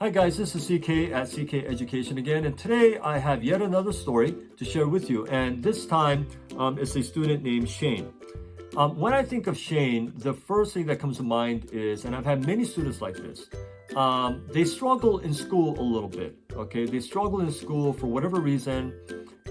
Hi guys, this is CK at CK Education again, and today I have yet another story to share with you, and this time it's a student named Shane. When I think of Shane, the first thing that comes to mind is, and I've had many students like this, they struggle in school a little bit, okay? They struggle in school for whatever reason,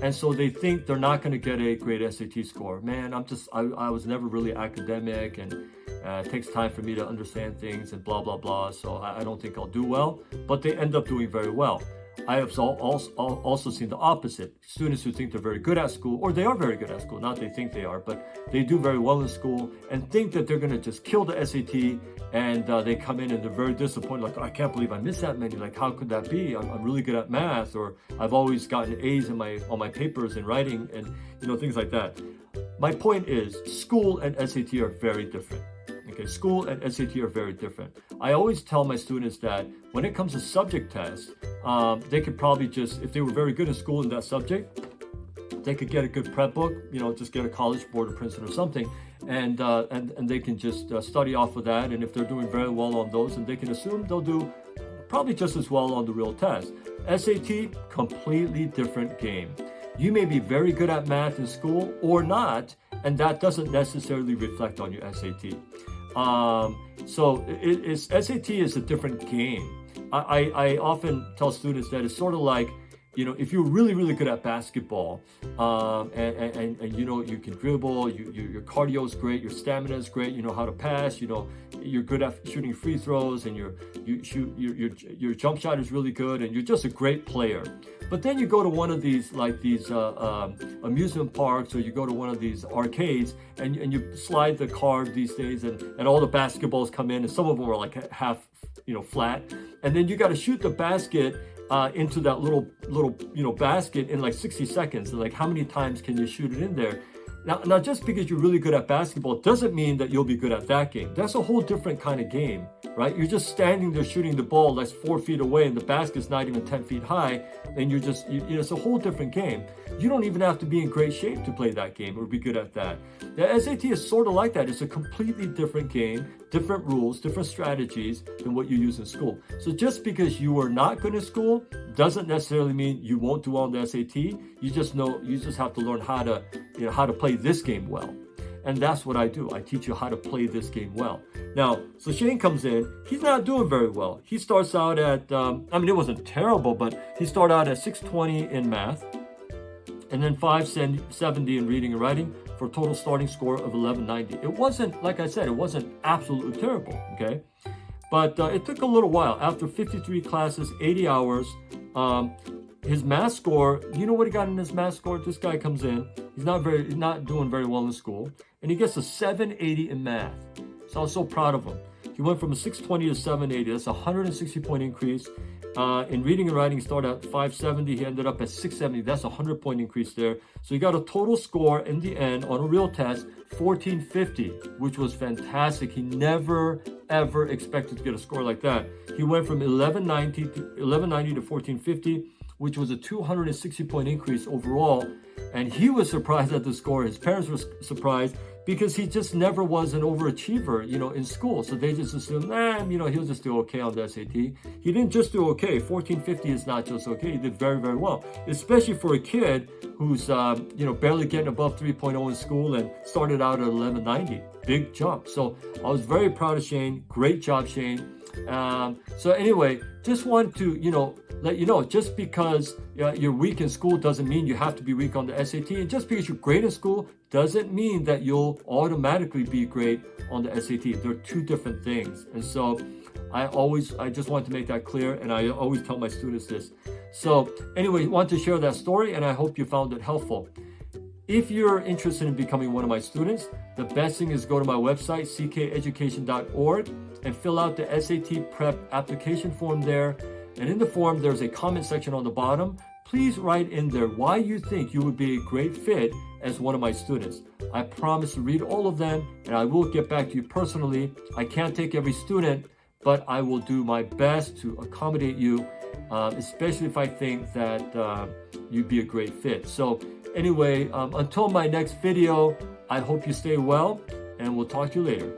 and so they think they're not going to get a great SAT score. Man, I was never really academic, and it takes time for me to understand things and blah, blah, blah. So I don't think I'll do well, but they end up doing very well. I have also seen the opposite. Students who think they're very good at school, or they are very good at school, not they think they are, but they do very well in school and think that they're going to just kill the SAT, and they come in and they're very disappointed, like, I can't believe I missed that many. Like, how could that be? I'm really good at math, or I've always gotten A's in on my papers in writing, and things like that. My point is, school and SAT are very different. Okay, school and SAT are very different. I always tell my students that when it comes to subject tests, they could probably just, if they were very good in school in that subject, they could get a good prep book, just get a College Board or Princeton or something, and they can just study off of that. And if they're doing very well on those, then they can assume they'll do probably just as well on the real test. SAT, completely different game. You may be very good at math in school or not, and that doesn't necessarily reflect on your SAT. So SAT is a different game. I often tell students that it's sort of like, if you're really, really good at basketball, and you can dribble, your cardio is great, your stamina is great, you know how to pass, you're good at shooting free throws, and your jump shot is really good, and you're just a great player. But then you go to one of these amusement parks, or you go to one of these arcades, and you slide the card these days, and all the basketballs come in, and some of them are like half flat, and then you got to shoot the basket into that little basket in like 60 seconds. And like, how many times can you shoot it in there? Now, just because you're really good at basketball doesn't mean that you'll be good at that game. That's a whole different kind of game, right? You're just standing there shooting the ball that's 4 feet away, and the basket's not even 10 feet high, and it's a whole different game. You don't even have to be in great shape to play that game or be good at that. The SAT is sort of like that. It's a completely different game, different rules, different strategies than what you use in school. So just because you are not good in school doesn't necessarily mean you won't do well on the SAT. You just have to learn how to play this game well. And that's what I do. I teach you how to play this game well. Now, so Shane comes in. He's not doing very well. He starts out at, it wasn't terrible, but he started out at 620 in math, and then 570 in reading and writing, for a total starting score of 1190. It wasn't, like I said, it wasn't absolutely terrible, okay? But it took a little while. After 53 classes, 80 hours, his math score, you know what he got in his math score? This guy comes in, he's not doing very well in school, and he gets a 780 in math. So I was so proud of him. He went from a 620 to 780. That's a 160-point increase. In reading and writing, he started at 570. He ended up at 670. That's a 100-point increase there. So he got a total score in the end on a real test, 1450, which was fantastic. He never, ever expected to get a score like that. He went from 1190 to 1450, which was a 260-point increase overall. And he was surprised at the score. His parents were surprised, because he just never was an overachiever, in school. So they just assumed, he'll just do okay on the SAT. He didn't just do okay. 1450 is not just okay. He did very, very well, especially for a kid who's, barely getting above 3.0 in school and started out at 1190. Big jump. So I was very proud of Shane. Great job, Shane. So anyway, just want to, let you know, just because you're weak in school doesn't mean you have to be weak on the SAT. And just because you're great in school doesn't mean that you'll automatically be great on the SAT. They're two different things. And so I just want to make that clear. And I always tell my students this. So anyway, I want to share that story, and I hope you found it helpful. If you're interested in becoming one of my students, the best thing is go to my website, ckeducation.org, and fill out the SAT prep application form there. And in the form, there's a comment section on the bottom. Please write in there why you think you would be a great fit as one of my students. I promise to read all of them, and I will get back to you personally. I can't take every student, but I will do my best to accommodate you, especially if I think that you'd be a great fit. So anyway, until my next video, I hope you stay well, and we'll talk to you later.